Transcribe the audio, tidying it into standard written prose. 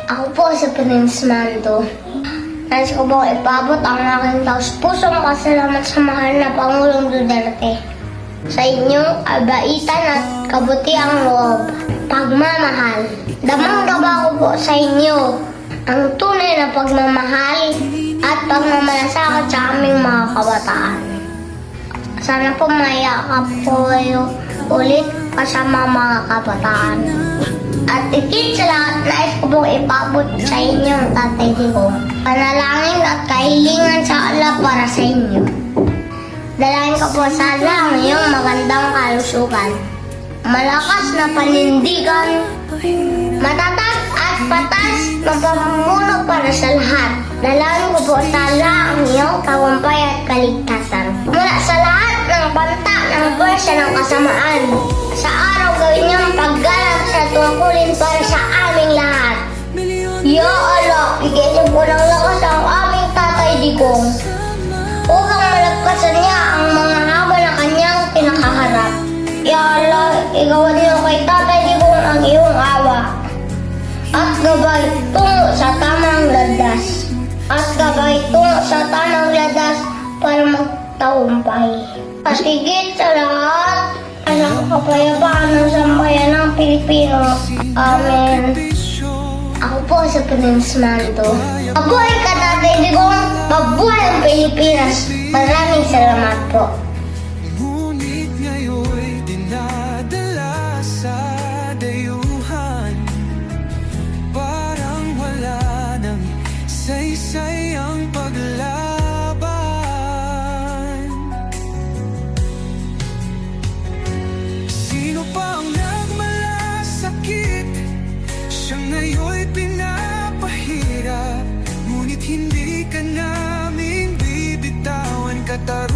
Ako po si Prince Mando. Nais ko po ipabot ang aking taus-pusong pasalamat sa mahal na Pangulong Duterte. Sa inyong abaitan at kabutiang loob, pagmamahal. Damang-dama ko po sa inyo ang tunay na pagmamahal at pagmamalasakit sa aming mga kabataan. Sana po mayakap po kayo ulit kasama mga kabataan. At ikit sa lahat, nais ko pong ipabot sa inyo ang Tatay Digong. Panalangin at kahilingan sa Allah para sa inyo. Dalangin ko po sa Allah ang iyong magandang kalusugan, malakas na panindigan, matatag at patas na pamumuno para sa lahat. Dalangin ko po sa Allah ang iyong tagumpay at kaligtasan. Mula sa lahat ng banta ng pwersa ng kasamaan, sa araw gawin niyong paggalap sa tungkulin para sa aming lahat. Ya Allah, bigyan niyo po ng lakas ang aming Tatay Digong upang malagpasan niya ang mga hamon na kanyang pinakaharap. Ya Allah, igawan niyo kay Tatay Digong ang iyong awa at gabay tungo sa tamang landas. Para magtagumpay. Pasigit sa lahat, ang kapayapaan ng sambayan ng Pilipino. Amen. Ako po si Prince Mando. Mabuhay ka, Tatay Digong! Mabuhay ang Pilipinas! Maraming salamat po. Ngunit ngayon'y dinadala sa dayuhan. Parang wala nang saysay ang paglaban. Sino pa ang nagmalasakit? Siya ngayon'y pinapahirap. Ngunit hindi ka namin bibitawan, katarungan.